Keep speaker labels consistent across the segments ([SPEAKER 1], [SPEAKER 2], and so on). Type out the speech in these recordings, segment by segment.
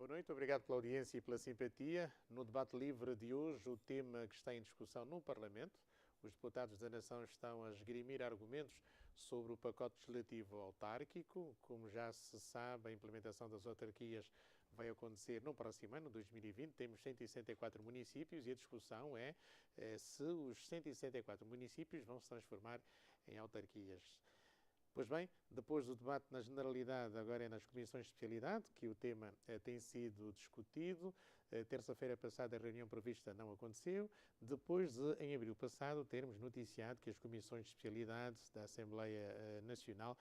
[SPEAKER 1] Boa noite, obrigado pela audiência e pela simpatia. No debate livre de hoje, o tema que está em discussão no Parlamento, os deputados da Nação estão a esgrimir argumentos sobre o pacote legislativo autárquico. Como já se sabe, a implementação das autarquias vai acontecer no próximo ano, 2020. Temos 164 municípios e a discussão é se os 164 municípios vão se transformar em autarquias. Pois bem, depois do debate na generalidade, agora é nas comissões de especialidade que o tema tem sido discutido. Terça-feira passada a reunião prevista não aconteceu, depois de, em abril passado, termos noticiado que as comissões de especialidade da Assembleia Nacional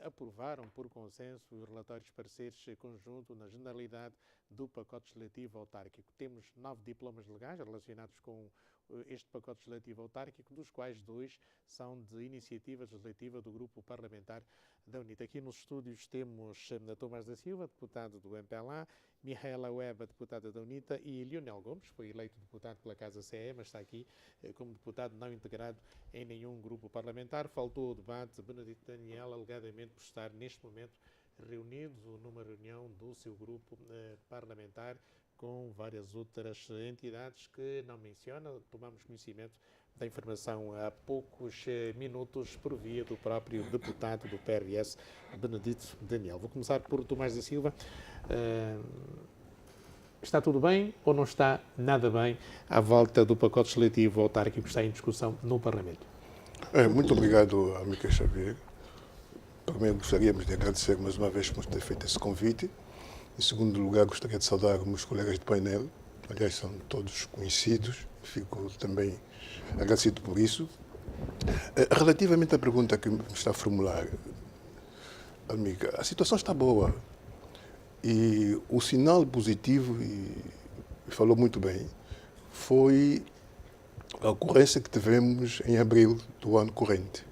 [SPEAKER 1] aprovaram por consenso os relatórios pareceres conjunto na generalidade do pacote legislativo autárquico. Temos 9 diplomas legais relacionados com este pacote legislativo autárquico, dos quais 2 são de iniciativa legislativa do Grupo Parlamentar da UNITA. Aqui nos estúdios temos Tomás da Silva, deputado do MPLA, Mihaela Weba, deputada da UNITA, e Lionel Gomes, foi eleito deputado pela Casa CE, mas está aqui como deputado não integrado em nenhum grupo parlamentar. Faltou o debate de Benedito Daniel, alegadamente por estar neste momento reunido numa reunião do seu grupo parlamentar com várias outras entidades que não menciona. Tomamos conhecimento da informação há poucos minutos por via do próprio deputado do PRS, Benedito Daniel. Vou começar por Tomás da Silva. Está tudo bem ou não está nada bem à volta do pacote legislativo autárquico que está em discussão no Parlamento?
[SPEAKER 2] Muito obrigado, amigo Xavier. Primeiro, gostaríamos de agradecer mais uma vez por ter feito esse convite. Em segundo lugar, gostaria de saudar os meus colegas de painel. Aliás, são todos conhecidos. Fico também agradecido por isso. Relativamente à pergunta que me está a formular, amiga, a situação está boa. E o sinal positivo, e falou muito bem, foi a ocorrência que tivemos em abril do ano corrente.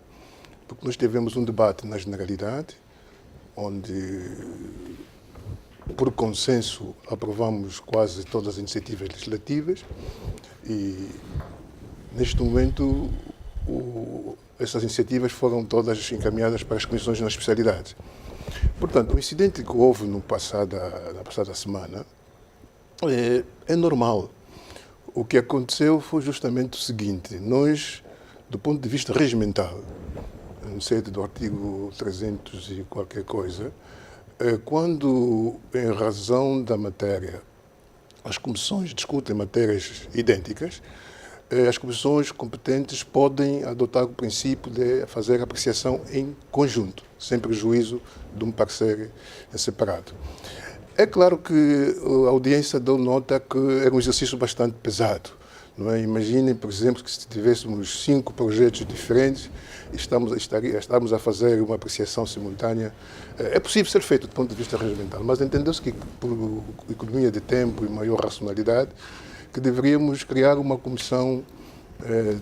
[SPEAKER 2] Porque nós tivemos um debate na generalidade, onde, por consenso, aprovamos quase todas as iniciativas legislativas e, neste momento, essas iniciativas foram todas encaminhadas para as comissões na especialidade. Portanto, o incidente que houve na passada semana é normal. O que aconteceu foi justamente o seguinte: nós, do ponto de vista regimental, no sede do artigo 300 e qualquer coisa, quando, em razão da matéria, as comissões discutem matérias idênticas, as comissões competentes podem adotar o princípio de fazer apreciação em conjunto, sem prejuízo de um parecer separado. É claro que a audiência deu nota que era um exercício bastante pesado. Não é? Imaginem, por exemplo, que se tivéssemos 5 projetos diferentes, estamos a fazer uma apreciação simultânea. É possível ser feito do ponto de vista regimental, mas entendeu-se que, por economia de tempo e maior racionalidade, que deveríamos criar uma comissão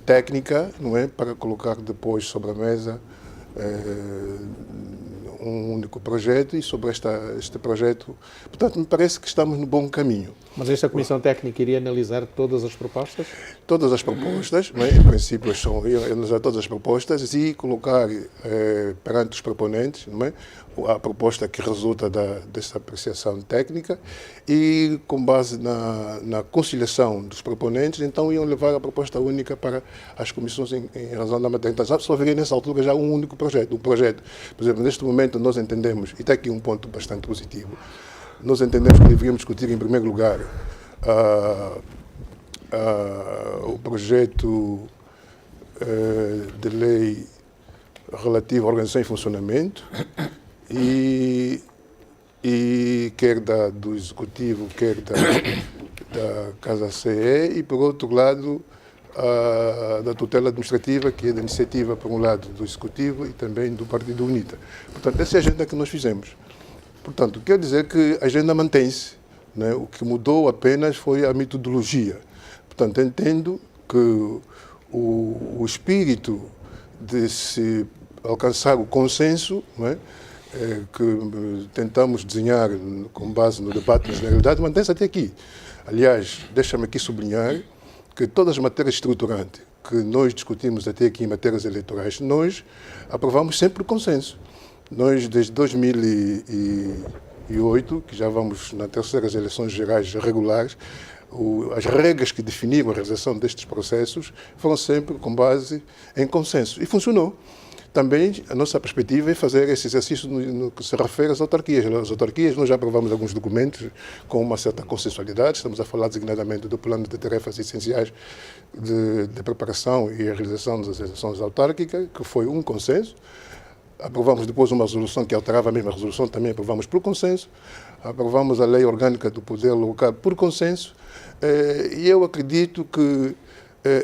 [SPEAKER 2] técnica, não é, para colocar depois sobre a mesa um único projeto e sobre este projeto. Portanto, me parece que estamos no bom caminho.
[SPEAKER 1] Mas esta comissão técnica iria analisar todas as propostas?
[SPEAKER 2] Todas as propostas, não é? Em princípio, são analisar todas as propostas e colocar perante os proponentes, não é? A proposta que resulta dessa apreciação técnica e, com base na conciliação dos proponentes, então iam levar a proposta única para as comissões em razão da matéria. Então, só haveria nessa altura já um único projeto. Por exemplo, neste momento nós entendemos, e está aqui um ponto bastante positivo, nós entendemos que deveríamos discutir, em primeiro lugar, o projeto de lei relativo à organização e funcionamento, e quer do Executivo, quer da Casa CE, e, por outro lado, da tutela administrativa, que é da iniciativa, por um lado, do Executivo e também do Partido UNITA. Portanto, essa é a agenda que nós fizemos. Portanto, quer dizer que a agenda mantém-se, né? O que mudou apenas foi a metodologia. Portanto, entendo que o espírito de se alcançar o consenso, não é? Que tentamos desenhar com base no debate na generalidade, mantém-se até aqui. Aliás, deixa-me aqui sublinhar que todas as matérias estruturantes que nós discutimos até aqui em matérias eleitorais, nós aprovamos sempre por consenso. Nós, desde 2000 2008, que já vamos nas terceiras eleições gerais regulares, as regras que definiram a realização destes processos foram sempre com base em consenso. E funcionou. Também a nossa perspectiva é fazer esse exercício no que se refere às autarquias. As autarquias, nós já aprovamos alguns documentos com uma certa consensualidade. Estamos a falar designadamente do plano de tarefas essenciais de preparação e realização das eleições autárquicas, que foi um consenso. Aprovamos depois uma resolução que alterava a mesma resolução, também aprovamos por consenso. Aprovamos a lei orgânica do poder local por consenso. E eu acredito que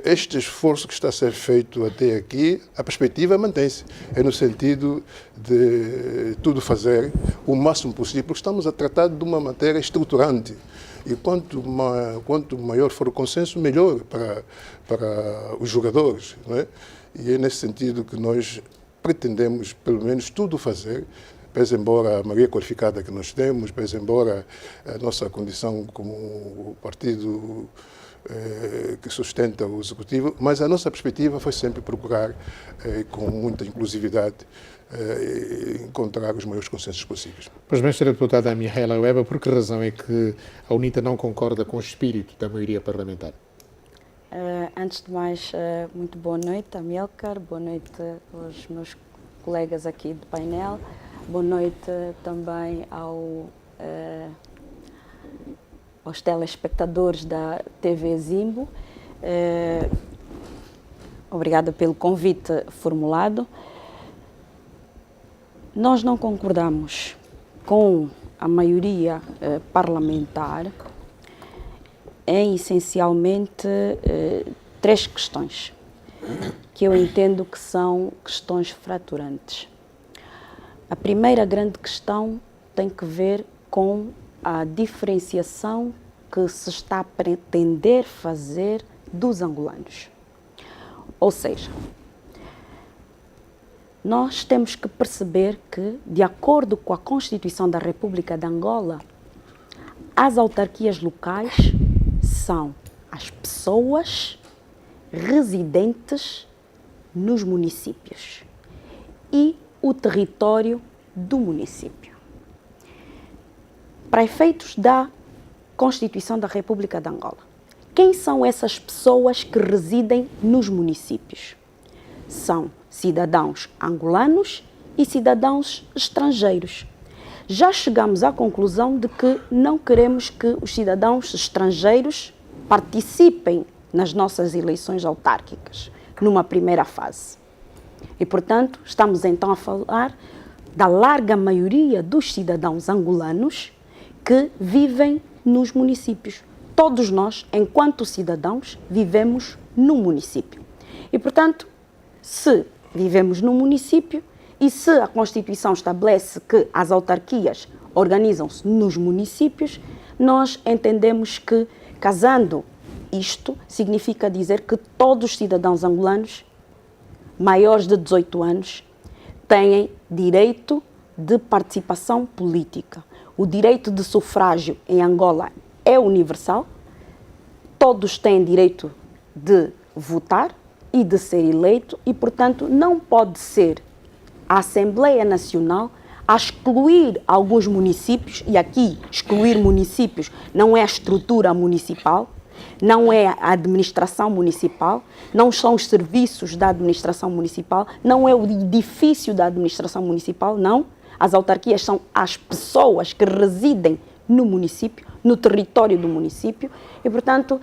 [SPEAKER 2] este esforço que está a ser feito até aqui, a perspectiva mantém-se. É no sentido de tudo fazer o máximo possível, porque estamos a tratar de uma matéria estruturante. E quanto maior for o consenso, melhor para os jogadores. Não é? E é nesse sentido que nós pretendemos, pelo menos, tudo fazer, pese embora a maioria qualificada que nós temos, pese embora a nossa condição como partido que sustenta o Executivo, mas a nossa perspectiva foi sempre procurar, com muita inclusividade, encontrar os maiores consensos possíveis.
[SPEAKER 1] Pois bem, Sra. Deputada Mihaela Weber, por que razão é que a UNITA não concorda com o espírito da maioria parlamentar?
[SPEAKER 3] Antes de mais, muito boa noite, Amílcar, boa noite aos meus colegas aqui do painel, boa noite também aos telespectadores da TV Zimbo. Obrigada pelo convite formulado. Nós não concordamos com a maioria parlamentar em essencialmente três questões que eu entendo que são questões fraturantes. A primeira grande questão tem que ver com a diferenciação que se está a pretender fazer dos angolanos. Ou seja, nós temos que perceber que, de acordo com a Constituição da República de Angola, as autarquias locais são as pessoas residentes nos municípios e o território do município. Para efeitos da Constituição da República de Angola, quem são essas pessoas que residem nos municípios? São cidadãos angolanos e cidadãos estrangeiros. Já chegamos à conclusão de que não queremos que os cidadãos estrangeiros participem nas nossas eleições autárquicas, numa primeira fase. E, portanto, estamos então a falar da larga maioria dos cidadãos angolanos que vivem nos municípios. Todos nós, enquanto cidadãos, vivemos no município. E, portanto, se vivemos no município e se a Constituição estabelece que as autarquias organizam-se nos municípios, nós entendemos que, casando isto, significa dizer que todos os cidadãos angolanos maiores de 18 anos têm direito de participação política. O direito de sufrágio em Angola é universal, todos têm direito de votar e de ser eleito e, portanto, não pode ser a Assembleia Nacional a excluir alguns municípios, e aqui excluir municípios não é a estrutura municipal, não é a administração municipal, não são os serviços da administração municipal, não é o edifício da administração municipal, não. As autarquias são as pessoas que residem no município, no território do município, e, portanto,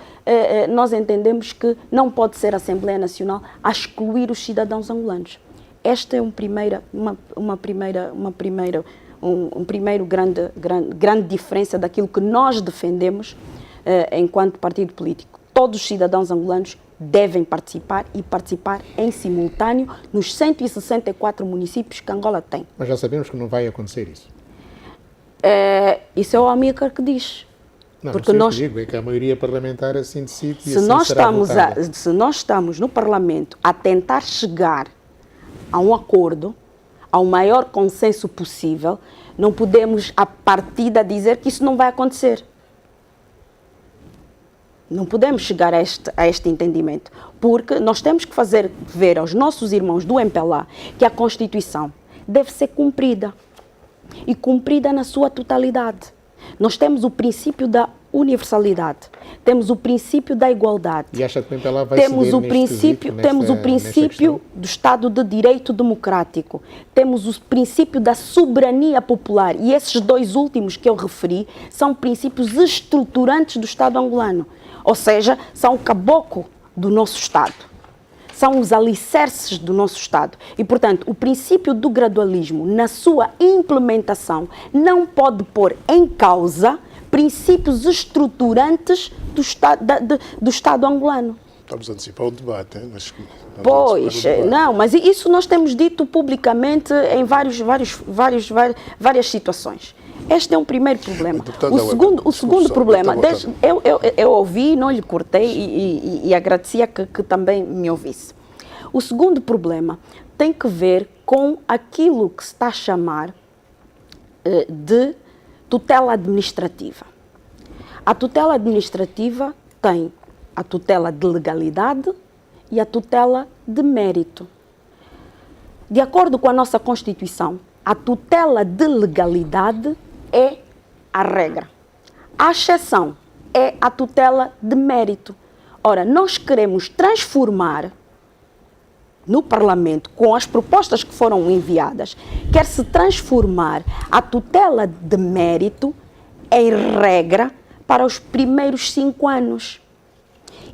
[SPEAKER 3] nós entendemos que não pode ser a Assembleia Nacional a excluir os cidadãos angolanos. Esta é uma primeira grande diferença daquilo que nós defendemos enquanto partido político. Todos os cidadãos angolanos devem participar e participar em simultâneo nos 164 municípios que Angola tem.
[SPEAKER 1] Mas já sabemos que não vai acontecer isso.
[SPEAKER 3] Isso é o Amílcar que diz.
[SPEAKER 1] Não, porque nós digo, é que a maioria parlamentar assim decide e assim
[SPEAKER 3] se nós estamos no Parlamento a tentar chegar a um acordo, ao maior consenso possível, não podemos, à partida, dizer que isso não vai acontecer. Não podemos chegar a este entendimento, porque nós temos que fazer ver aos nossos irmãos do MPLA que a Constituição deve ser cumprida. e cumprida na sua totalidade. Nós temos o princípio da universalidade, temos o princípio da igualdade,
[SPEAKER 1] e acha que ela vai
[SPEAKER 3] temos o princípio do Estado de Direito Democrático, temos o princípio da soberania popular, e esses dois últimos que eu referi são princípios estruturantes do Estado angolano, ou seja, são o caboclo do nosso Estado. São os alicerces do nosso Estado. E, portanto, o princípio do gradualismo, na sua implementação, não pode pôr em causa princípios estruturantes do Estado angolano.
[SPEAKER 2] Estamos a antecipar o debate, hein?
[SPEAKER 3] Pois, não, mas isso nós temos dito publicamente em várias situações. Este é um primeiro problema. O segundo problema, eu ouvi, não lhe cortei e agradecia que também me ouvisse. O segundo problema tem que ver com aquilo que se está a chamar de tutela administrativa. A tutela administrativa tem a tutela de legalidade e a tutela de mérito. De acordo com a nossa Constituição, a tutela de legalidade é a regra. A exceção é a tutela de mérito. Ora, nós queremos transformar no Parlamento, com as propostas que foram enviadas, quer-se transformar a tutela de mérito em regra para os primeiros 5 anos.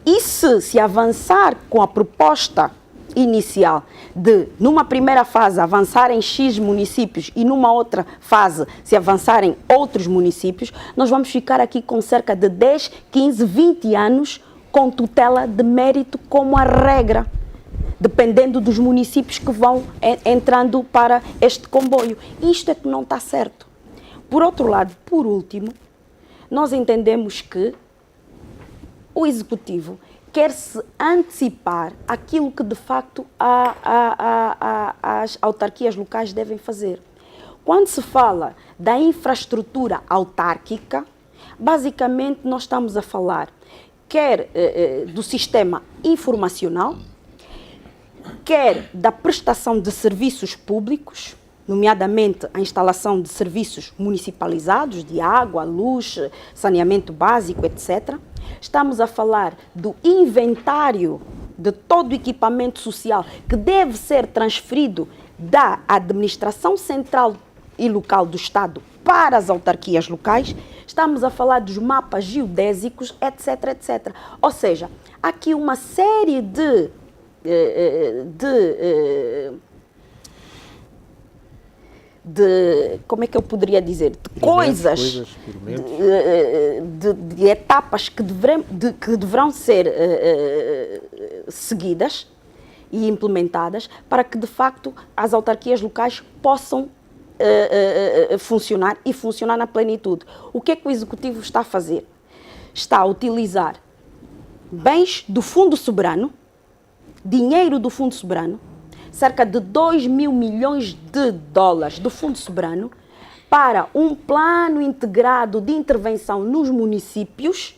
[SPEAKER 3] E se avançar com a proposta inicial de, numa primeira fase, avançar em X municípios e numa outra fase se avançarem outros municípios, nós vamos ficar aqui com cerca de 10, 15, 20 anos com tutela de mérito como a regra, dependendo dos municípios que vão entrando para este comboio. Isto é que não está certo. Por outro lado, por último, nós entendemos que o Executivo quer-se antecipar aquilo que, de facto, as autarquias locais devem fazer. Quando se fala da infraestrutura autárquica, basicamente nós estamos a falar quer do sistema informacional, quer da prestação de serviços públicos, nomeadamente a instalação de serviços municipalizados, de água, luz, saneamento básico, etc. Estamos a falar do inventário de todo o equipamento social que deve ser transferido da administração central e local do Estado para as autarquias locais. Estamos a falar dos mapas geodésicos, etc, etc. Ou seja, há aqui uma série de como é que eu poderia dizer, de coisas, de etapas que deverão ser seguidas e implementadas para que, de facto, as autarquias locais possam funcionar e funcionar na plenitude. O que é que o Executivo está a fazer? Está a utilizar bens do Fundo Soberano, dinheiro do Fundo Soberano, cerca de 2 mil milhões de dólares do Fundo Soberano, para um plano integrado de intervenção nos municípios,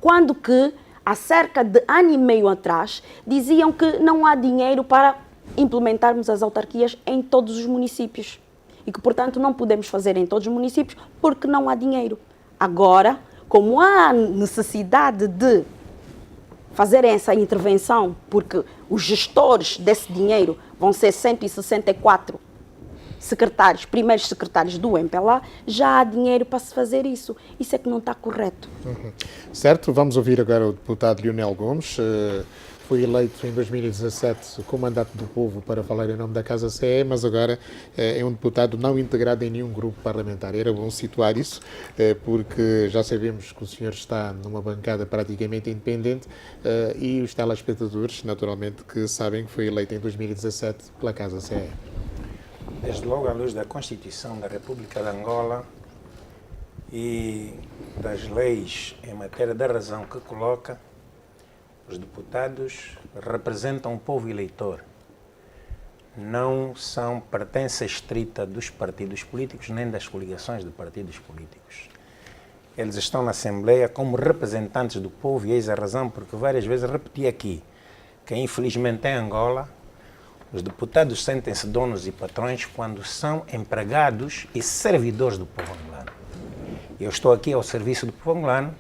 [SPEAKER 3] quando que, há cerca de ano e meio atrás, diziam que não há dinheiro para implementarmos as autarquias em todos os municípios. E que, portanto, não podemos fazer em todos os municípios porque não há dinheiro. Agora, como há necessidade de fazer essa intervenção, porque os gestores desse dinheiro vão ser 164 secretários, primeiros secretários do MPLA, já há dinheiro para se fazer isso. Isso é que não está correto.
[SPEAKER 1] Certo, vamos ouvir agora o deputado Lionel Gomes. Foi eleito em 2017 com o mandato do povo para falar em nome da Casa CE, mas agora é um deputado não integrado em nenhum grupo parlamentar. Era bom situar isso, porque já sabemos que o senhor está numa bancada praticamente independente e os telespectadores, naturalmente, que sabem que foi eleito em 2017 pela Casa CE.
[SPEAKER 4] Desde logo, à luz da Constituição da República de Angola e das leis em matéria da razão que coloca, os deputados representam o povo eleitor. Não são pertença estrita dos partidos políticos nem das coligações de partidos políticos. Eles estão na Assembleia como representantes do povo e eis a razão porque várias vezes repeti aqui que, infelizmente, em Angola, Os deputados sentem-se donos e patrões quando são empregados e servidores do povo angolano. Eu estou aqui ao serviço do povo angolano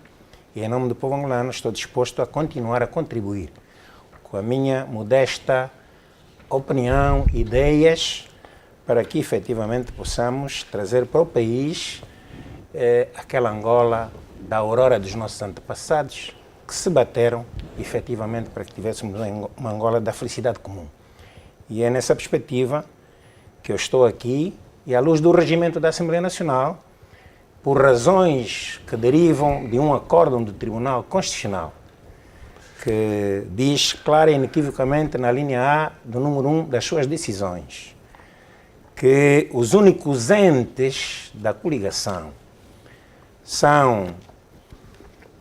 [SPEAKER 4] e, em nome do povo angolano, estou disposto a continuar a contribuir com a minha modesta opinião, ideias, para que efetivamente possamos trazer para o país aquela Angola da aurora dos nossos antepassados que se bateram efetivamente para que tivéssemos uma Angola da felicidade comum. E é nessa perspectiva que eu estou aqui e, à luz do regimento da Assembleia Nacional, por razões que derivam de um acórdão do Tribunal Constitucional, que diz clara e inequivocamente na linha A do número 1 das suas decisões, que os únicos entes da coligação são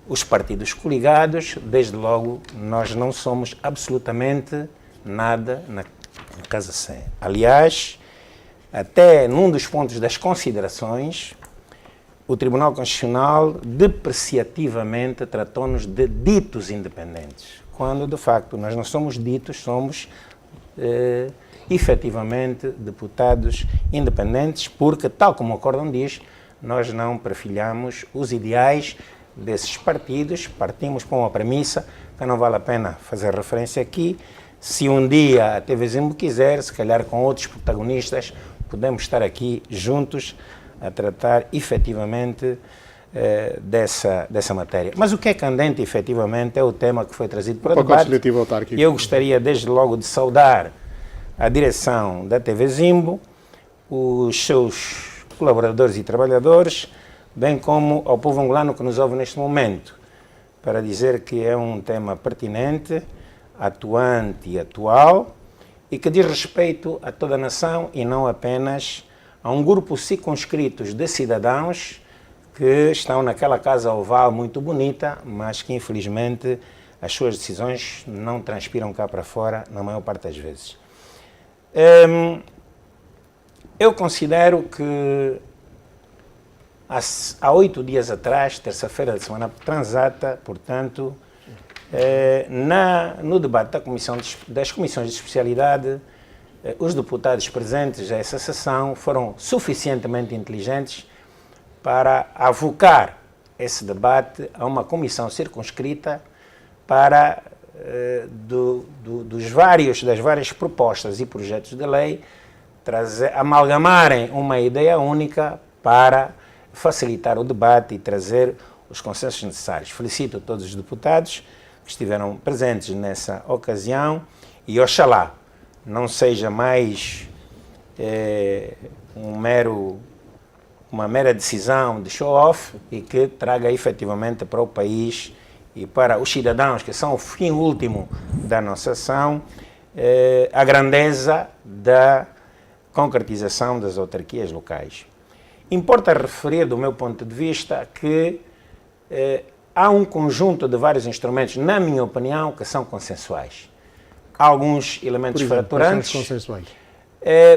[SPEAKER 4] os partidos coligados. Desde logo, nós não somos absolutamente nada na Casa Sé. Aliás, até num dos pontos das considerações, o Tribunal Constitucional depreciativamente tratou-nos de ditos independentes, quando de facto nós não somos ditos, somos efetivamente deputados independentes, porque, tal como o acórdão diz, nós não perfilhamos os ideais desses partidos, partimos para uma premissa que não vale a pena fazer referência aqui. Se um dia a TV Zimbo quiser, se calhar com outros protagonistas, podemos estar aqui juntos a tratar efetivamente dessa matéria. Mas o que é candente efetivamente é o tema que foi trazido para o debate. E eu gostaria desde logo de saudar a direção da TV Zimbo, os seus colaboradores e trabalhadores, bem como ao povo angolano que nos ouve neste momento, para dizer que é um tema pertinente, atuante e atual, e que diz respeito a toda a nação e não apenas a um grupo circunscrito de cidadãos que estão naquela casa oval muito bonita, mas que infelizmente as suas decisões não transpiram cá para fora na maior parte das vezes. Eu considero que há 8 dias atrás, terça-feira da semana transata, portanto, no debate das comissões de especialidade, os deputados presentes a essa sessão foram suficientemente inteligentes para avocar esse debate a uma comissão circunscrita para das várias propostas e projetos de lei amalgamarem uma ideia única para facilitar o debate e trazer os consensos necessários. Felicito todos os deputados que estiveram presentes nessa ocasião e oxalá não seja mais uma mera decisão de show-off e que traga efetivamente para o país e para os cidadãos, que são o fim último da nossa ação, a grandeza da concretização das autarquias locais. Importa referir, do meu ponto de vista, que há um conjunto de vários instrumentos, na minha opinião, que são consensuais. Há alguns elementos fraturantes.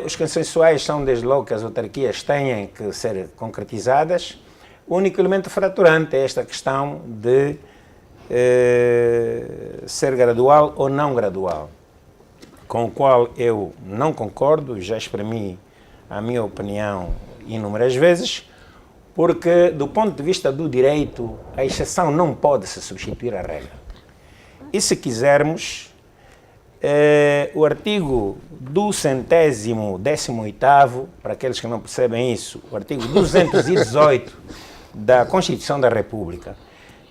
[SPEAKER 4] Os consensuais são, desde logo, que as autarquias têm que ser concretizadas. O único elemento fraturante é esta questão de ser gradual ou não gradual, com o qual eu não concordo, já exprimi a minha opinião inúmeras vezes, porque, do ponto de vista do direito, a exceção não pode se substituir à regra. E se quisermos, o artigo 218º, para aqueles que não percebem isso, o artigo 218 da Constituição da República,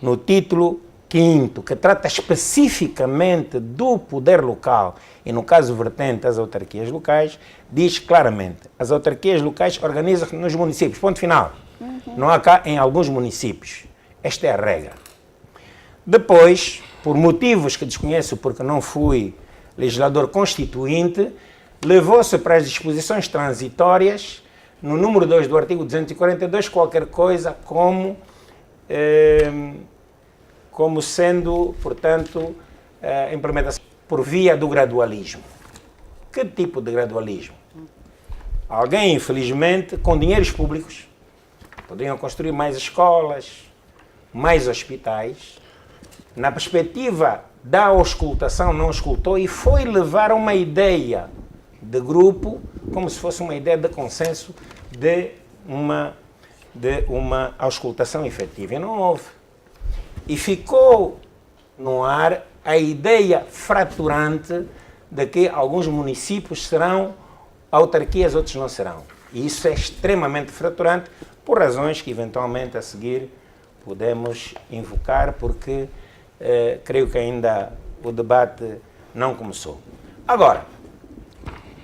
[SPEAKER 4] no título 5º, que trata especificamente do poder local e, no caso vertente, as autarquias locais, diz claramente: as autarquias locais organizam-se nos municípios, ponto final. Não há cá em alguns municípios. Esta é a regra. Depois, por motivos que desconheço porque não fui legislador constituinte, levou-se para as disposições transitórias, no número 2 do artigo 242, qualquer coisa como sendo, portanto, a implementação por via do gradualismo. Que tipo de gradualismo? Alguém, infelizmente, com dinheiros públicos, poderiam construir mais escolas, mais hospitais. Na perspectiva da auscultação, não auscultou e foi levar uma ideia de grupo, como se fosse uma ideia de consenso de uma auscultação efetiva. E não houve. E ficou no ar a ideia fraturante de que alguns municípios serão autarquias, outros não serão. E isso é extremamente fraturante, por razões que eventualmente a seguir podemos invocar, porque creio que ainda o debate não começou. Agora,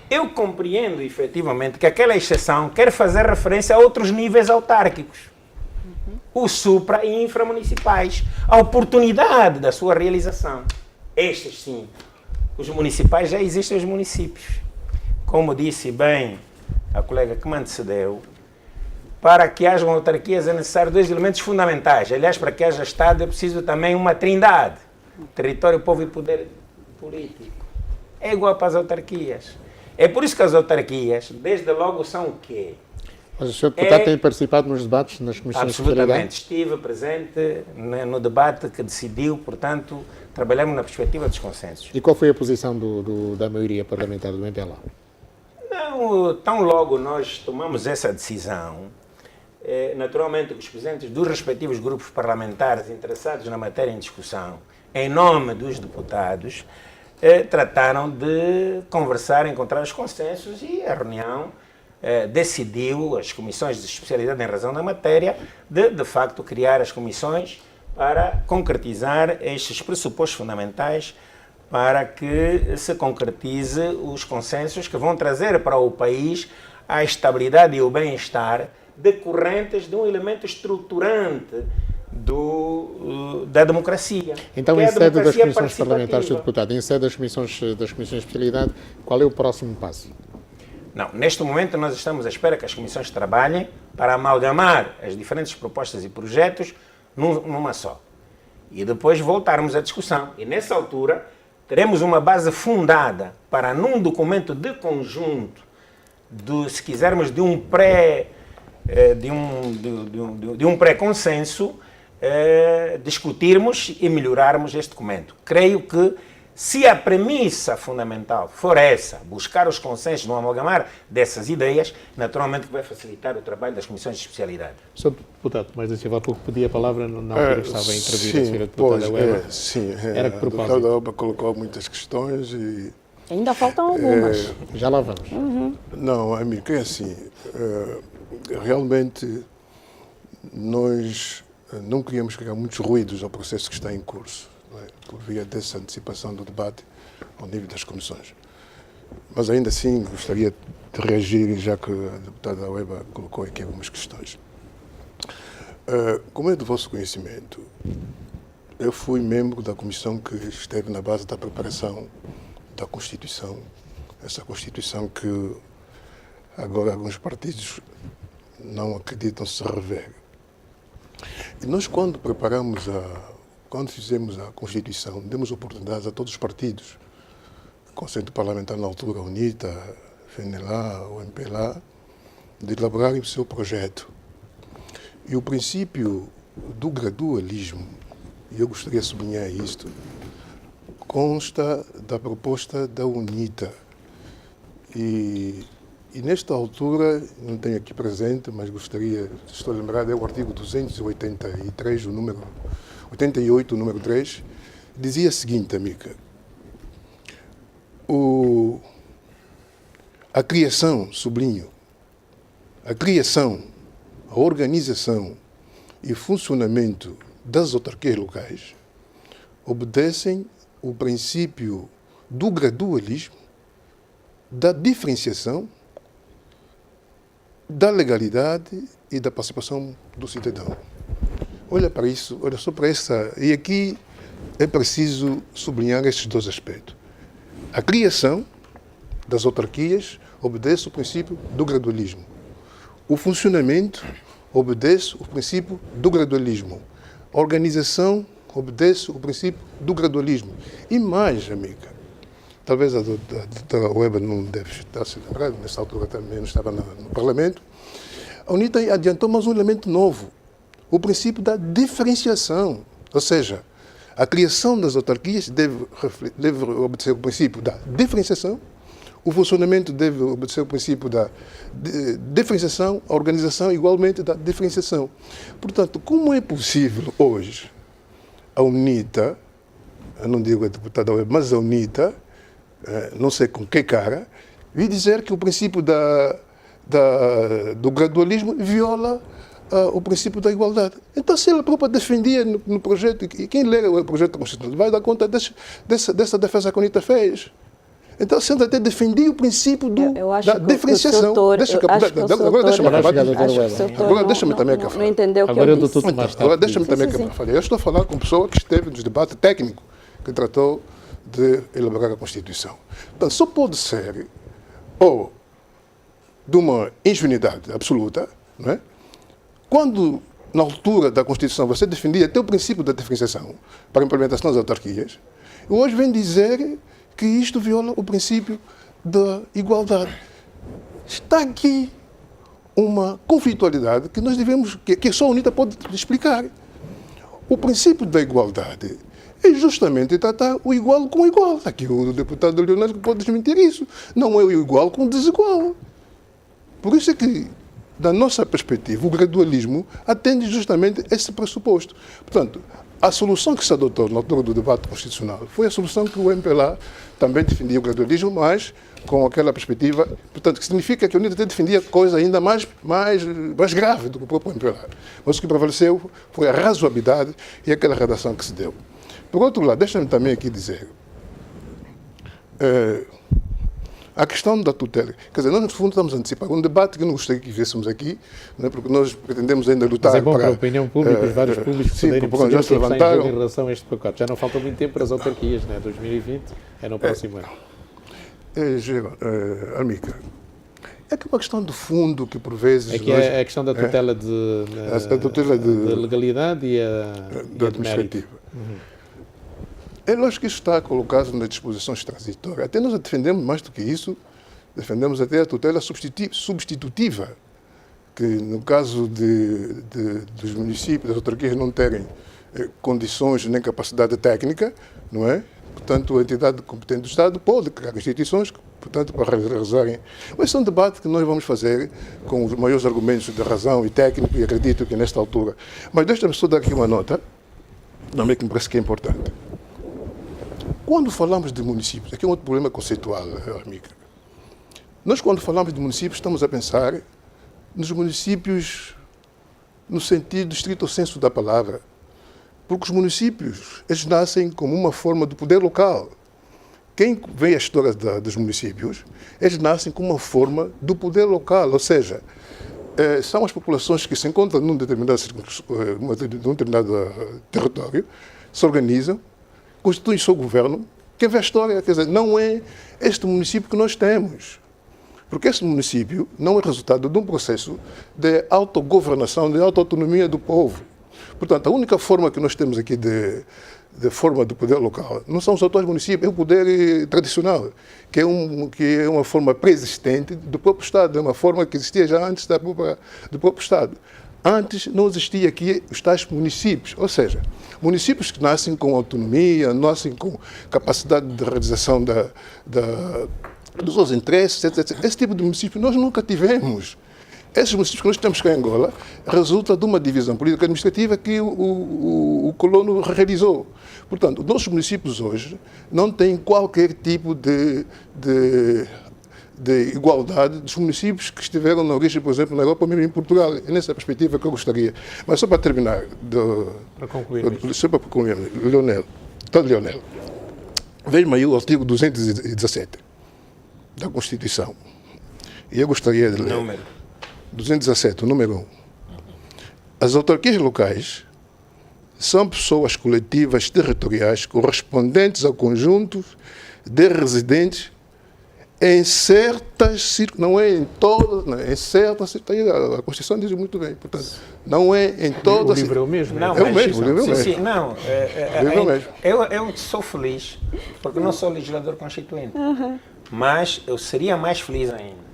[SPEAKER 4] eu compreendo efetivamente que aquela exceção quer fazer referência a outros níveis autárquicos, os supra e inframunicipais, a oportunidade da sua realização. Estes sim, os municipais, já existem os municípios. Como disse bem a colega que me antecedeu, para que haja autarquias é necessário 2 elementos fundamentais. Aliás, para que haja Estado é preciso também uma trindade: território, povo e poder político. É igual para as autarquias. É por isso que as autarquias, desde logo, são o quê?
[SPEAKER 1] Mas o senhor deputado tem participado nos debates nas comissões de especialidade?
[SPEAKER 4] Absolutamente. Estive presente no debate que decidiu, portanto, trabalhamos na perspectiva dos consensos.
[SPEAKER 1] E qual foi a posição da maioria parlamentar do MPLA?
[SPEAKER 4] Não, tão logo nós tomamos essa decisão, naturalmente os presidentes dos respectivos grupos parlamentares interessados na matéria em discussão, em nome dos deputados, trataram de conversar, encontrar os consensos, e a reunião decidiu, as comissões de especialidade em razão da matéria, de facto criar as comissões para concretizar estes pressupostos fundamentais para que se concretize os consensos que vão trazer para o país a estabilidade e o bem-estar decorrentes de um elemento estruturante da democracia.
[SPEAKER 1] Então, em sede das comissões parlamentares, Sr. Deputado, em sede das comissões de especialidade, qual é o próximo passo?
[SPEAKER 4] Não, neste momento nós estamos à espera que as comissões trabalhem para amalgamar as diferentes propostas e projetos numa só. E depois voltarmos à discussão. E nessa altura teremos uma base fundada para, num documento de conjunto, se quisermos, de um pré-consenso, discutirmos e melhorarmos este documento. Creio que, se a premissa fundamental for essa, buscar os consensos no amalgamar dessas ideias, naturalmente vai facilitar o trabalho das comissões de especialidade.
[SPEAKER 1] Sr. Deputado, mas há pouco pedi a palavra, não estava a intervir a senhora deputada Weber.
[SPEAKER 2] Era que propósito. A deputada Weber colocou muitas questões e...
[SPEAKER 3] Ainda faltam algumas.
[SPEAKER 1] Já lá vamos.
[SPEAKER 2] Não, amigo, é assim, realmente nós não queríamos criar muitos ruídos ao processo que está em curso, por via dessa antecipação do debate ao nível das comissões. Mas ainda assim gostaria de reagir, já que a deputada Weber colocou aqui algumas questões. Como é do vosso conhecimento, eu fui membro da comissão que esteve na base da preparação da Constituição, essa Constituição que agora alguns partidos não acreditam se rever. E nós, quando fizemos a Constituição, demos oportunidades a todos os partidos, Conselho Parlamentar na altura, a UNITA, a FNLA, o MPLA, de elaborarem o seu projeto. E o princípio do gradualismo, e eu gostaria de sublinhar isto, consta da proposta da UNITA. E nesta altura, não tenho aqui presente, mas gostaria, estou lembrado, é o artigo 283, o número 88, o número 3, dizia o seguinte, amiga: a criação, sublinho, a criação, a organização e funcionamento das autarquias locais obedecem o princípio do gradualismo, da diferenciação, da legalidade e da participação do cidadão. Olha para isso, olha só para essa. E aqui é preciso sublinhar estes dois aspectos. A criação das autarquias obedece o princípio do gradualismo. O funcionamento obedece o princípio do gradualismo. A organização obedece o princípio do gradualismo. E mais, amiga, talvez a doutora Weber não deve estar se lembrando, nessa altura também não estava no Parlamento. A UNITA adiantou mais um elemento novo: o princípio da diferenciação. Ou seja, a criação das autarquias deve obedecer o princípio da diferenciação, o funcionamento deve obedecer o princípio da diferenciação, a organização igualmente da diferenciação. Portanto, como é possível hoje a UNITA, eu não digo a deputada Web, mas a UNITA, não sei com que cara, vir dizer que o princípio do gradualismo viola o princípio da igualdade. Então, se ela própria defendia no projeto, e quem lê o projeto constitucional vai dar conta dessa defesa que a UNITA fez. Então, se ela até defendia o princípio da diferenciação. Agora deixa-me acabar. Agora deixa-me também acabar.
[SPEAKER 3] Não entendeu o que
[SPEAKER 1] agora
[SPEAKER 3] eu disse.
[SPEAKER 1] Agora
[SPEAKER 2] deixa-me também acabar. Eu estou a falar com uma pessoa que esteve no debate técnico que tratou de elaborar a Constituição. Então, só pode ser ou de uma ingenuidade absoluta, não é? Quando, na altura da Constituição, você defendia até o princípio da diferenciação para a implementação das autarquias, hoje vem dizer que isto viola o princípio da igualdade. Está aqui uma conflitualidade que nós devemos, que só a UNITA pode explicar. O princípio da igualdade é justamente tratar o igual com o igual. Aqui o deputado Leonel pode desmentir isso. Não é o igual com o desigual. Por isso é que, da nossa perspectiva, o gradualismo atende justamente esse pressuposto. Portanto, a solução que se adotou na altura do debate constitucional foi a solução que o MPLA também defendia o gradualismo, mas com aquela perspectiva, portanto, que significa que a UNITA até defendia coisa ainda mais grave do que o próprio MPLA. Mas o que prevaleceu foi a razoabilidade e aquela redação que se deu. Por outro lado, deixa-me também aqui dizer, a questão da tutela, quer dizer, nós no fundo estamos a antecipar um debate que eu não gostaria que viéssemos aqui, né, porque nós pretendemos ainda lutar
[SPEAKER 1] para... Mas é bom para a opinião pública, os vários públicos poderem perceber
[SPEAKER 2] já se levantaram
[SPEAKER 1] em relação a este pacote. Já não falta muito tempo para as autarquias, né? 2020 é no próximo ano.
[SPEAKER 2] Amiga, é que uma questão de fundo que por vezes...
[SPEAKER 1] É que é a questão da tutela de legalidade e a
[SPEAKER 2] administrativa. É lógico que isso está colocado nas disposições transitórias. Até nós defendemos mais do que isso, defendemos até a tutela substitutiva, que no caso dos municípios, das autarquias não terem condições nem capacidade técnica, não é? Portanto, a entidade competente do Estado pode criar instituições, portanto, para realizarem. Mas é um debate que nós vamos fazer com os maiores argumentos de razão e técnico, e acredito que nesta altura. Mas deixa-me só dar aqui uma nota, também que me parece que é importante. Quando falamos de municípios, aqui é um outro problema conceitual, amiga. Nós, quando falamos de municípios, estamos a pensar nos municípios no sentido estrito senso da palavra. Porque os municípios, eles nascem como uma forma do poder local. Quem vê a história dos municípios, eles nascem como uma forma do poder local, ou seja, são as populações que se encontram num determinado território, se organizam, constituem o seu governo. Quem vê a história, quer dizer, não é este município que nós temos. Porque esse município não é resultado de um processo de autogovernação, de autoautonomia do povo. Portanto, a única forma que nós temos aqui de forma do poder local não são os atuais municípios, é o poder tradicional, que é uma forma preexistente do próprio Estado, é uma forma que existia já antes do próprio Estado. Antes não existia aqui os tais municípios, ou seja, municípios que nascem com autonomia, nascem com capacidade de realização dos seus interesses, etc. Esse tipo de município nós nunca tivemos. Esses municípios que nós temos cá em Angola resulta de uma divisão política administrativa que o colono realizou. Portanto, os nossos municípios hoje não têm qualquer tipo de igualdade dos municípios que estiveram na origem, por exemplo, na Europa ou mesmo em Portugal. É nessa perspectiva que eu gostaria. Mas só para terminar, só para concluir, Leonel, veja-me aí o artigo 217 da Constituição. E eu gostaria de ler.
[SPEAKER 4] Número.
[SPEAKER 2] 217, o número 1. As autarquias locais são pessoas coletivas territoriais correspondentes ao conjunto de residentes em certas circunstâncias, não é em todas, não, em certas circunstâncias, a Constituição diz muito bem, portanto, não é em todas...
[SPEAKER 1] O livro é o mesmo,
[SPEAKER 4] não,
[SPEAKER 2] é o mesmo, o livro é o mesmo.
[SPEAKER 4] Sim, não,
[SPEAKER 2] o livro é o mesmo.
[SPEAKER 4] Eu sou feliz, porque não sou legislador constituinte, mas eu seria mais feliz ainda,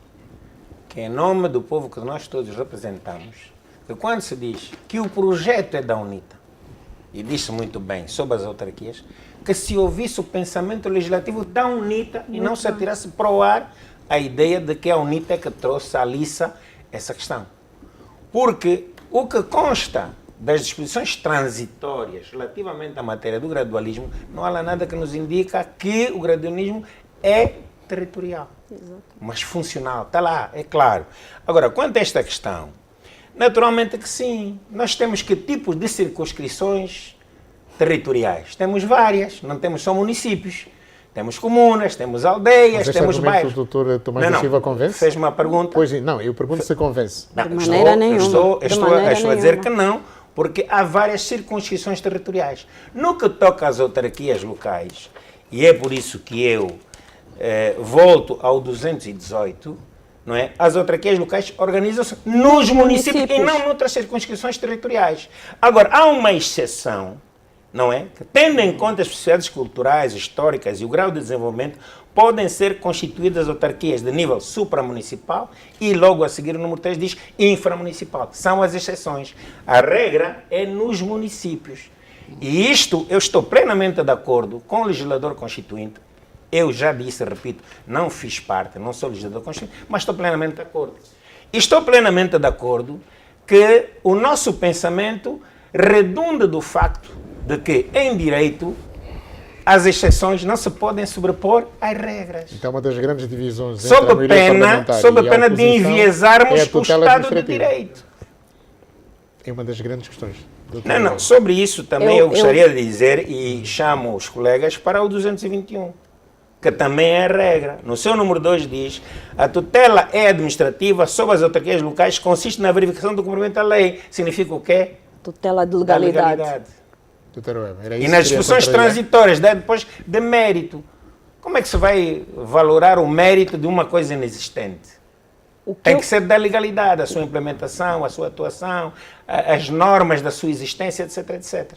[SPEAKER 4] que em nome do povo que nós todos representamos, que quando se diz que o projeto é da UNITA, e disse muito bem sobre as autarquias, que se ouvisse o pensamento legislativo da UNITA e não se atirasse para o ar a ideia de que a UNITA é que trouxe à liça essa questão. Porque o que consta das disposições transitórias relativamente à matéria do gradualismo, não há lá nada que nos indica que o gradualismo é territorial, mas funcional. Está lá, é claro. Agora, quanto a esta questão, naturalmente que sim, nós temos que tipos de circunscrições territoriais? Temos várias, não temos só municípios. Temos comunas, temos aldeias, temos bairros.
[SPEAKER 1] O doutor Tomás da Silva convence?
[SPEAKER 4] Fez uma pergunta.
[SPEAKER 1] Pois não, eu pergunto se convence.
[SPEAKER 3] De maneira nenhuma.
[SPEAKER 4] Estou a dizer que não, porque há várias circunscrições territoriais. No que toca às autarquias locais, e é por isso que eu volto ao 218, não é? As autarquias locais organizam-se nos municípios e não noutras circunscrições territoriais. Agora, há uma exceção, não é? Que, tendo em conta as especificidades culturais, históricas e o grau de desenvolvimento, podem ser constituídas autarquias de nível supramunicipal e logo a seguir o número 3 diz inframunicipal. São as exceções. A regra é nos municípios. E isto eu estou plenamente de acordo com o legislador constituinte. Eu já disse, repito, não fiz parte, não sou legislador constituinte, mas estou plenamente de acordo. E estou plenamente de acordo que o nosso pensamento redunda do facto de que, em direito, as exceções não se podem sobrepor às regras.
[SPEAKER 1] Então, uma das grandes divisões entre a maioria parlamentar
[SPEAKER 4] sob a pena de enviesarmos o Estado de Direito.
[SPEAKER 1] É uma das grandes questões.
[SPEAKER 4] Não, sobre isso também eu gostaria de dizer, e chamo os colegas para o 221, que também é a regra. No seu número 2 diz: a tutela é administrativa sobre as autarquias locais, consiste na verificação do cumprimento da lei. Significa o quê?
[SPEAKER 3] Tutela de legalidade.
[SPEAKER 4] E nas discussões transitórias, depois de mérito. Como é que se vai valorar o mérito de uma coisa inexistente? Tem que ser da legalidade, a sua implementação, a sua atuação, as normas da sua existência, etc, etc.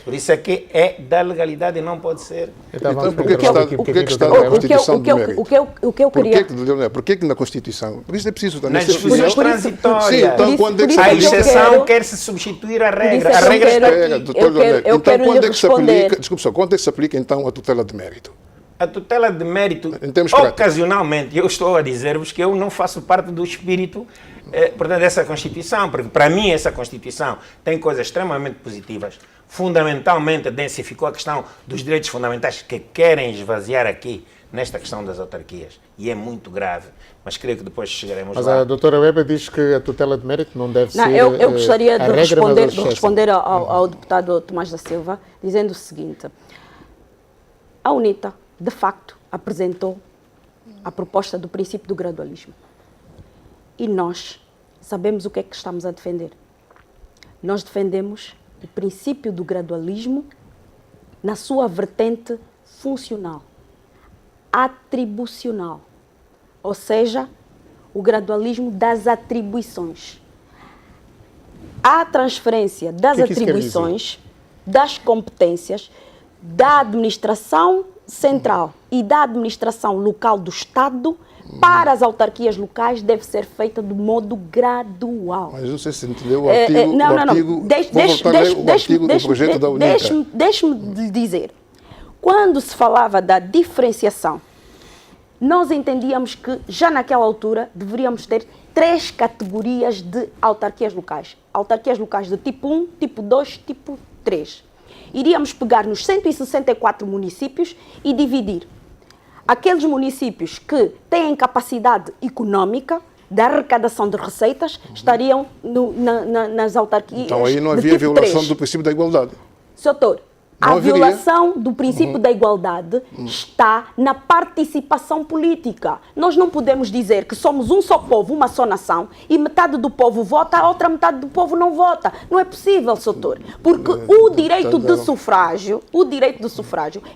[SPEAKER 4] Por isso é que é da legalidade e não pode ser.
[SPEAKER 2] Então, porquê que está na Constituição do mérito?
[SPEAKER 3] O que eu queria...
[SPEAKER 2] Porquê que na Constituição? Por isso é preciso também...
[SPEAKER 4] Nas discussões transitórias.
[SPEAKER 2] Sim, então quando é que
[SPEAKER 4] a exceção quer-se substituir a regra. A regra está aqui.
[SPEAKER 3] Eu quero lhe responder.
[SPEAKER 2] Desculpe só, quando é que se aplica então a tutela de mérito?
[SPEAKER 4] A tutela de mérito, ocasionalmente, eu estou a dizer-vos que eu não faço parte do espírito, portanto, dessa Constituição, porque para mim essa Constituição tem coisas extremamente positivas. Fundamentalmente densificou a questão dos direitos fundamentais que querem esvaziar aqui nesta questão das autarquias. E é muito grave, mas creio que depois chegaremos lá.
[SPEAKER 1] Mas a doutora Weber diz que a tutela de mérito não deve ser
[SPEAKER 3] eu gostaria de
[SPEAKER 1] regra,
[SPEAKER 3] responder ao deputado Tomás da Silva, dizendo o seguinte: a UNITA, de facto, apresentou a proposta do princípio do gradualismo. E nós sabemos o que é que estamos a defender. Nós defendemos o princípio do gradualismo na sua vertente funcional, atribucional, ou seja, o gradualismo das atribuições. A transferência das atribuições, das competências, da administração central e da administração local do Estado para as autarquias locais deve ser feita de modo gradual.
[SPEAKER 2] Mas não sei se entendeu o artigo. Deixe-me
[SPEAKER 3] lhe dizer. Quando se falava da diferenciação, nós entendíamos que já naquela altura deveríamos ter 3 categorias de autarquias locais. Autarquias locais de tipo 1, tipo 2, tipo 3. Iríamos pegar nos 164 municípios e dividir. Aqueles municípios que têm capacidade económica da arrecadação de receitas estariam nas autarquias.
[SPEAKER 2] Então aí não havia tipo violação 3. Do princípio da igualdade.
[SPEAKER 3] Sr. Doutor, a violação do princípio da igualdade está na participação política. Nós não podemos dizer que somos um só povo, uma só nação, e metade do povo vota, a outra metade do povo não vota. Não é possível, Sr. Doutor, porque o direito de sufrágio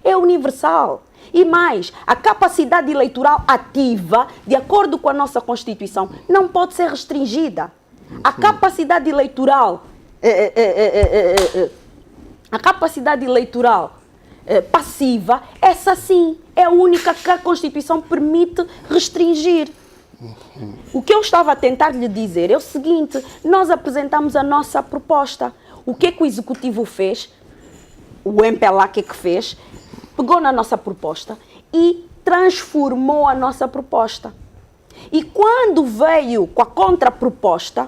[SPEAKER 3] é universal. E mais, a capacidade eleitoral ativa, de acordo com a nossa Constituição, não pode ser restringida. A capacidade eleitoral passiva, essa sim, é a única que a Constituição permite restringir. O que eu estava a tentar lhe dizer é o seguinte: nós apresentamos a nossa proposta. O que é que o Executivo fez? O MPLA que fez? pegou na nossa proposta e transformou a nossa proposta. E quando veio com a contraproposta,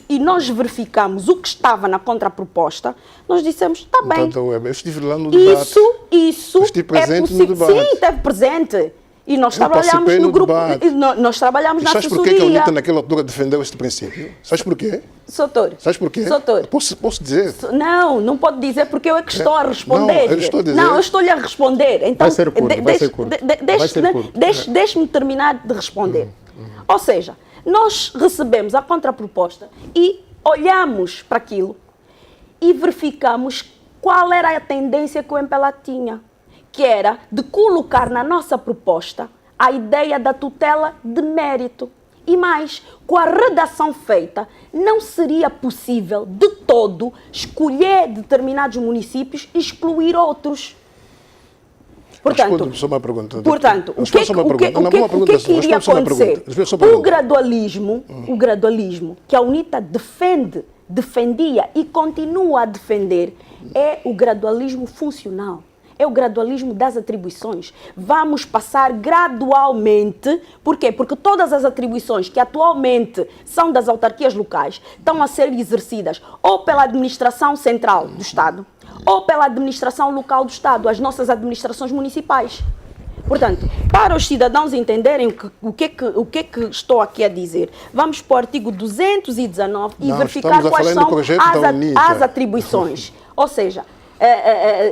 [SPEAKER 3] e nós verificamos o que estava na contraproposta, nós dissemos, está bem.
[SPEAKER 2] Então, eu estive lá no debate.
[SPEAKER 3] Isso
[SPEAKER 2] estive presente no debate.
[SPEAKER 3] Sim, esteve presente. E nós trabalhamos no grupo, nós trabalhamos na assessoria.
[SPEAKER 2] Sabes porquê que a UNITA naquela altura defendeu este princípio? Sabes porquê?
[SPEAKER 3] Soutor.
[SPEAKER 2] Sabes porquê?
[SPEAKER 3] Soutor.
[SPEAKER 2] Posso dizer?
[SPEAKER 3] Não pode dizer porque eu é que estou a responder.
[SPEAKER 2] Não, eu estou a dizer.
[SPEAKER 3] Não, eu estou-lhe a responder. Então,
[SPEAKER 1] vai ser curto.
[SPEAKER 3] Deixe-me terminar de responder. Ou seja, nós recebemos a contraproposta e olhamos para aquilo e verificamos qual era a tendência que o MPLA tinha, que era de colocar na nossa proposta a ideia da tutela de mérito. E mais, com a redação feita, não seria possível de todo escolher determinados municípios e excluir outros. Portanto, o que iria acontecer? O gradualismo que a UNITA defendia e continua a defender é o gradualismo funcional. É o gradualismo das atribuições. Vamos passar gradualmente. Por quê? Porque todas as atribuições que atualmente são das autarquias locais estão a ser exercidas ou pela administração central do Estado ou pela administração local do Estado, as nossas administrações municipais. Portanto, para os cidadãos entenderem o que é que estou aqui a dizer, vamos para o artigo 219 e verificar quais são as atribuições. Ou seja,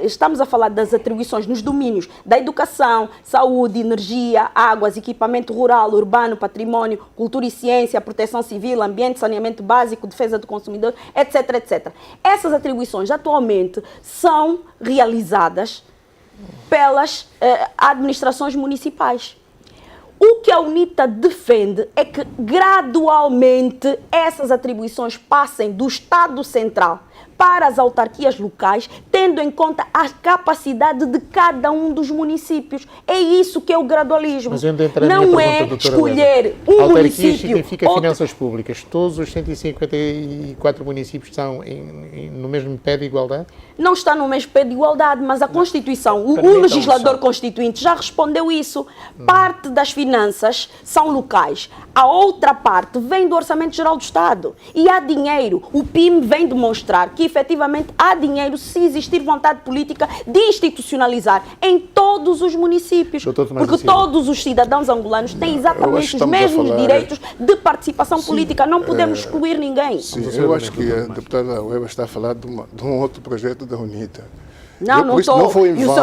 [SPEAKER 3] estamos a falar das atribuições nos domínios da educação, saúde, energia, águas, equipamento rural, urbano, património, cultura e ciência, proteção civil, ambiente, saneamento básico, defesa do consumidor, etc, etc. Essas atribuições atualmente são realizadas pelas administrações municipais. O que a UNITA defende é que gradualmente essas atribuições passem do Estado Central para as autarquias locais, tendo em conta a capacidade de cada um dos municípios. É isso que é o gradualismo. Não é escolher um município...
[SPEAKER 1] significa finanças públicas. Todos os 154 municípios estão no mesmo pé de igualdade?
[SPEAKER 3] Não está no mesmo pé de igualdade, mas a Constituição, o legislador constituinte já respondeu isso. Parte das finanças são locais. A outra parte vem do Orçamento Geral do Estado. E há dinheiro. O PIM vem demonstrar que efetivamente há dinheiro se existir vontade política de institucionalizar em todos os municípios. Porque todos os cidadãos angolanos têm exatamente os mesmos direitos de participação política. Não podemos excluir ninguém.
[SPEAKER 2] Sim, eu acho que a deputada Ueba está a falar de um outro projeto da UNITA.
[SPEAKER 3] Não estou.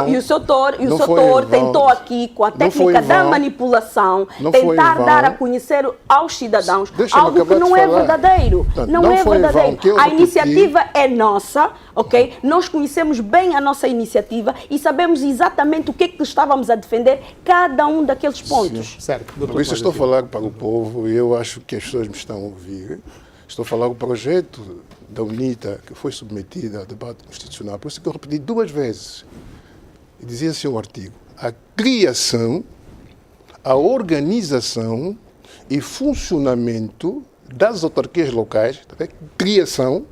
[SPEAKER 3] E o Soutor tentou aqui, com a técnica da manipulação, tentar dar a conhecer aos cidadãos algo que não é verdadeiro. Não é verdadeiro. A iniciativa é nossa, ok? Nós conhecemos bem a nossa iniciativa e sabemos exatamente o que é que estávamos a defender, cada um daqueles pontos.
[SPEAKER 2] Sim. Certo. Por isso estou a falar para o povo e eu acho que as pessoas me estão a ouvir. Estou a falar do projeto da UNITA que foi submetido a debate constitucional. Por isso que eu repeti 2 vezes. E dizia assim o artigo: a criação, a organização e funcionamento das autarquias locais, criação,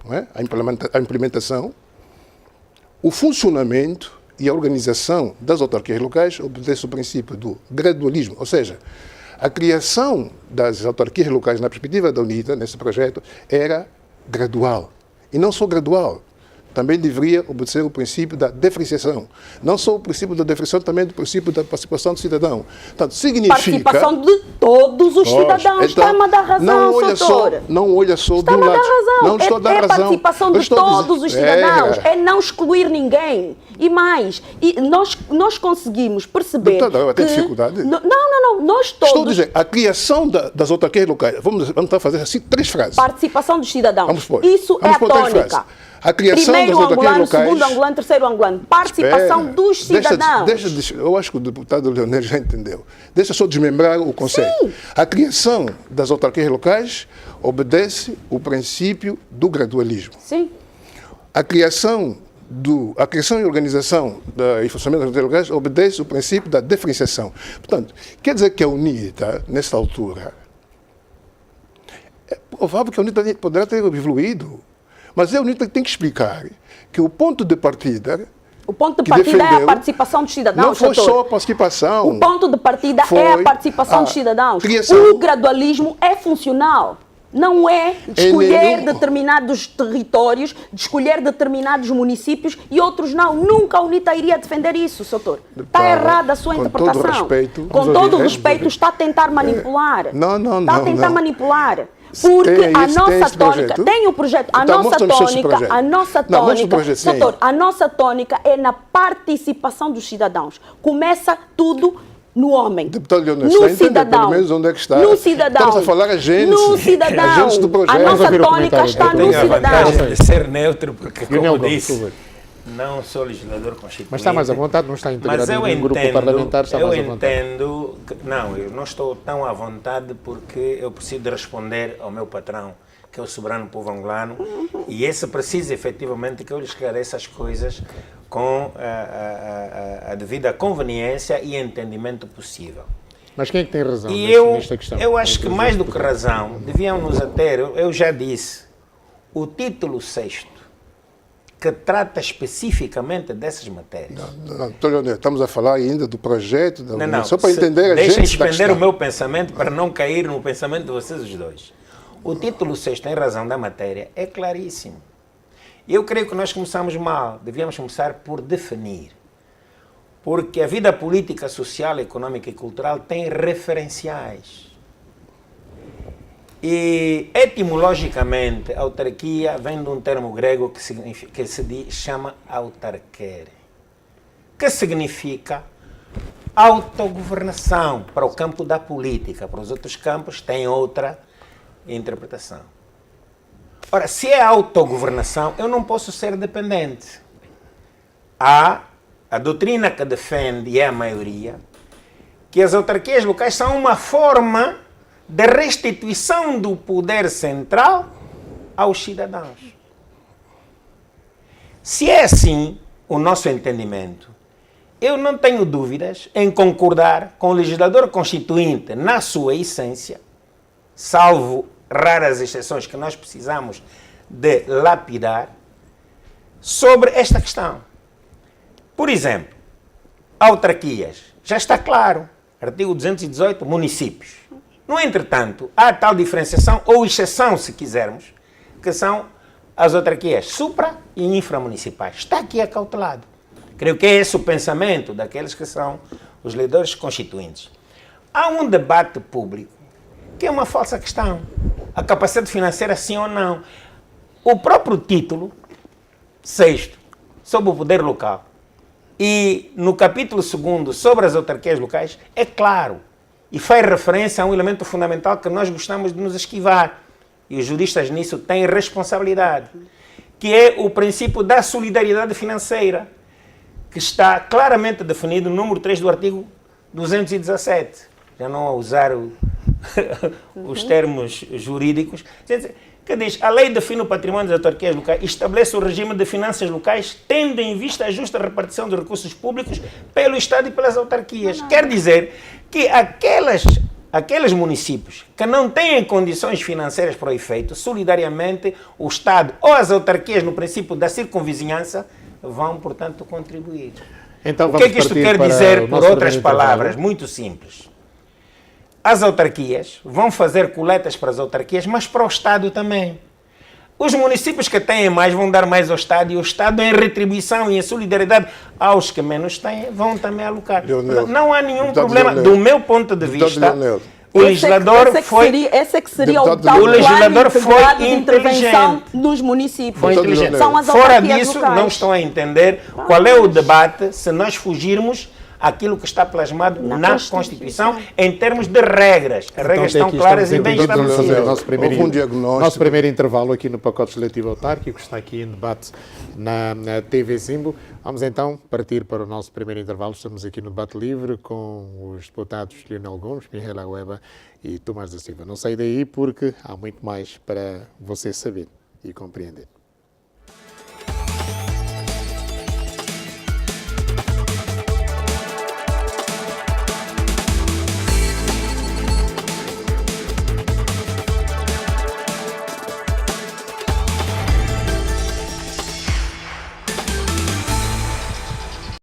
[SPEAKER 2] não é? A implementação, o funcionamento e a organização das autarquias locais obedece o princípio do gradualismo, ou seja, a criação das autarquias locais na perspectiva da UNITA, nesse projeto, era gradual. E não só gradual, também deveria obedecer o princípio da diferenciação. Não só o princípio da diferenciação, também o princípio da participação do cidadão. Portanto, significa...
[SPEAKER 3] Participação de todos os cidadãos. Está-me a dar razão, doutor.
[SPEAKER 2] Não olha só de um lado.
[SPEAKER 3] Não estou a dar razão. É participação de todos os cidadãos. É não excluir ninguém. E mais, nós conseguimos perceber
[SPEAKER 2] tem dificuldade?
[SPEAKER 3] Não. Nós todos...
[SPEAKER 2] Estou a dizer, a criação das autarquias locais. Vamos tentar fazer assim 3 frases.
[SPEAKER 3] Participação dos cidadãos.
[SPEAKER 2] Vamos pôr.
[SPEAKER 3] Isso é a tônica.
[SPEAKER 2] A criação
[SPEAKER 3] primeiro
[SPEAKER 2] das autarquias locais...
[SPEAKER 3] segundo angolano, terceiro angolano. Participação dos cidadãos.
[SPEAKER 2] Eu acho que o deputado Leonel já entendeu. Deixa só desmembrar o conceito. Sim. A criação das autarquias locais obedece o princípio do gradualismo.
[SPEAKER 3] Sim.
[SPEAKER 2] A criação e organização e funcionamento das autarquias locais obedece o princípio da diferenciação. Portanto, quer dizer que a UNITA, nesta altura, é provável que a UNITA poderá ter evoluído. Mas a UNITA tem que explicar que o ponto de partida
[SPEAKER 3] O ponto de
[SPEAKER 2] que
[SPEAKER 3] partida é a
[SPEAKER 2] defendeu.
[SPEAKER 3] participação dos cidadãos.
[SPEAKER 2] Não foi
[SPEAKER 3] doutor.
[SPEAKER 2] só a participação.
[SPEAKER 3] O ponto de partida
[SPEAKER 2] Foi
[SPEAKER 3] é a participação dos cidadãos.
[SPEAKER 2] criação.
[SPEAKER 3] O gradualismo é funcional. Não é de escolher determinados territórios, de escolher determinados municípios e outros não. Nunca a UNITA iria defender isso, doutor. Está errada a sua interpretação.
[SPEAKER 2] Com todo respeito.
[SPEAKER 3] Com todo o respeito, está a tentar manipular.
[SPEAKER 2] Não,
[SPEAKER 3] Está a tentar
[SPEAKER 2] não.
[SPEAKER 3] manipular. Porque
[SPEAKER 2] Tem
[SPEAKER 3] a
[SPEAKER 2] esse
[SPEAKER 3] nossa tônica,
[SPEAKER 2] projeto?
[SPEAKER 3] tem o projeto, a
[SPEAKER 2] Então,
[SPEAKER 3] nossa
[SPEAKER 2] mostra-me esse
[SPEAKER 3] tônica,
[SPEAKER 2] projeto.
[SPEAKER 3] a nossa
[SPEAKER 2] Não, mostra o
[SPEAKER 3] tônica,
[SPEAKER 2] projeto, sim.
[SPEAKER 3] doutor, a nossa tônica é na participação dos cidadãos. Começa tudo no homem,
[SPEAKER 2] Deputado Leonel,
[SPEAKER 3] no
[SPEAKER 2] está a entender
[SPEAKER 3] cidadão,
[SPEAKER 2] pelo menos onde é que está?
[SPEAKER 3] no cidadão,
[SPEAKER 2] Estamos a falar a gente.
[SPEAKER 3] no cidadão.
[SPEAKER 2] A gente do projeto.
[SPEAKER 3] A
[SPEAKER 2] Vamos
[SPEAKER 3] nossa
[SPEAKER 1] ouvir o
[SPEAKER 3] tônica
[SPEAKER 1] comentário
[SPEAKER 3] está
[SPEAKER 1] do
[SPEAKER 3] no
[SPEAKER 4] Tenho a vantagem
[SPEAKER 3] cidadão.
[SPEAKER 4] de ser neutro, porque, como
[SPEAKER 1] Leonel Gomes,
[SPEAKER 4] disse,
[SPEAKER 1] por favor.
[SPEAKER 4] não sou legislador constituinte.
[SPEAKER 1] Mas está mais à vontade, não está integrado
[SPEAKER 4] Mas
[SPEAKER 1] em
[SPEAKER 4] eu
[SPEAKER 1] nenhum grupo
[SPEAKER 4] entendo,
[SPEAKER 1] parlamentar, está mais à vontade.
[SPEAKER 4] não, eu não estou tão à vontade porque eu preciso de responder ao meu patrão, que é o soberano povo angolano, e esse precisa efetivamente que eu lhe esclareça as coisas com a devida conveniência e entendimento possível.
[SPEAKER 1] Mas quem é que tem razão
[SPEAKER 4] E
[SPEAKER 1] nesta questão?
[SPEAKER 4] eu acho que
[SPEAKER 1] Entre os
[SPEAKER 4] mais do que
[SPEAKER 1] deputados.
[SPEAKER 4] razão, devíamos a ter, eu já disse, o título 6º, que trata especificamente dessas matérias.
[SPEAKER 2] Não, Leonel, estamos a falar ainda do projeto,
[SPEAKER 4] Não,
[SPEAKER 2] só para entender a
[SPEAKER 4] deixem
[SPEAKER 2] gente da
[SPEAKER 4] expender
[SPEAKER 2] questão.
[SPEAKER 4] o meu pensamento para não cair no pensamento de vocês os dois. O título 6º, em razão da matéria, é claríssimo. Eu creio que nós começamos mal. Devíamos começar por definir. Porque a vida política, social, econômica e cultural tem referenciais. E, etimologicamente, autarquia vem de um termo grego que se chama autarquere, que significa autogovernação para o campo da política. Para os outros campos tem outra interpretação. Ora, se é autogovernação, eu não posso ser dependente. Há a doutrina que defende, e é a maioria, que as autarquias locais são uma forma de restituição do poder central aos cidadãos. Se é assim o nosso entendimento, eu não tenho dúvidas em concordar com o legislador constituinte na sua essência, salvo raras exceções que nós precisamos de lapidar, sobre esta questão. Por exemplo, autarquias, já está claro, artigo 218, municípios. No entretanto, há tal diferenciação, ou exceção, se quisermos, que são as autarquias supra e inframunicipais. Está aqui acautelado. Creio que é esse o pensamento daqueles que são os legisladores constituintes. Há um debate público que é uma falsa questão. A capacidade financeira, sim ou não. O próprio título 6º, sobre o poder local, e no capítulo 2º, sobre as autarquias locais, é claro. E faz referência a um elemento fundamental que nós gostamos de nos esquivar. E os juristas nisso têm responsabilidade. Que é o princípio da solidariedade financeira, que está claramente definido no número 3 do artigo 217. Já não a usar os termos jurídicos. Que diz, a lei define o património das autarquias locais, estabelece o regime de finanças locais, tendo em vista a justa repartição dos recursos públicos pelo Estado e pelas autarquias. Quer dizer que aqueles municípios que não têm condições financeiras para o efeito, solidariamente, o Estado ou as autarquias, no princípio da circunvizinhança, vão, portanto, contribuir.
[SPEAKER 1] Então,
[SPEAKER 4] o que é que isto quer dizer, por outras palavras? Muito simples. As autarquias vão fazer coletas para as autarquias, mas para o Estado também. Os municípios que têm mais vão dar mais ao Estado, e o Estado, em retribuição e em solidariedade aos que menos têm, vão também alocar.
[SPEAKER 2] Leonel,
[SPEAKER 4] não há nenhum
[SPEAKER 2] deputado
[SPEAKER 4] problema.
[SPEAKER 2] Leonel,
[SPEAKER 4] Do meu ponto de
[SPEAKER 2] deputado
[SPEAKER 4] vista,
[SPEAKER 2] Leonel,
[SPEAKER 4] o legislador
[SPEAKER 3] Esse é que seria o
[SPEAKER 2] Deputado
[SPEAKER 3] tal
[SPEAKER 2] Leonel.
[SPEAKER 3] plano
[SPEAKER 4] O legislador foi
[SPEAKER 3] integrado de intervenção
[SPEAKER 4] inteligente.
[SPEAKER 3] nos municípios.
[SPEAKER 4] foi
[SPEAKER 2] Deputado
[SPEAKER 4] inteligente.
[SPEAKER 2] Leonel.
[SPEAKER 3] São as
[SPEAKER 4] Fora
[SPEAKER 3] autarquias
[SPEAKER 4] disso,
[SPEAKER 3] locais.
[SPEAKER 4] não estão a entender qual é o debate se nós fugirmos aquilo que está plasmado na Constituição em termos de regras. As regras
[SPEAKER 1] até
[SPEAKER 4] estão
[SPEAKER 1] aqui
[SPEAKER 4] claras e
[SPEAKER 1] estamos
[SPEAKER 4] bem
[SPEAKER 1] entendidos. Vamos fazer o
[SPEAKER 4] estabelecidas.
[SPEAKER 1] nosso
[SPEAKER 2] Houve um diagnóstico.
[SPEAKER 1] nosso primeiro intervalo aqui no pacote legislativo autárquico, que está aqui em debate na TV Zimbo. Vamos então partir para o nosso primeiro intervalo. Estamos aqui no debate livre com os deputados Leonel Gomes, Mihail Agüeba e Tomás da Silva. Não saia daí porque há muito mais para você saber e compreender.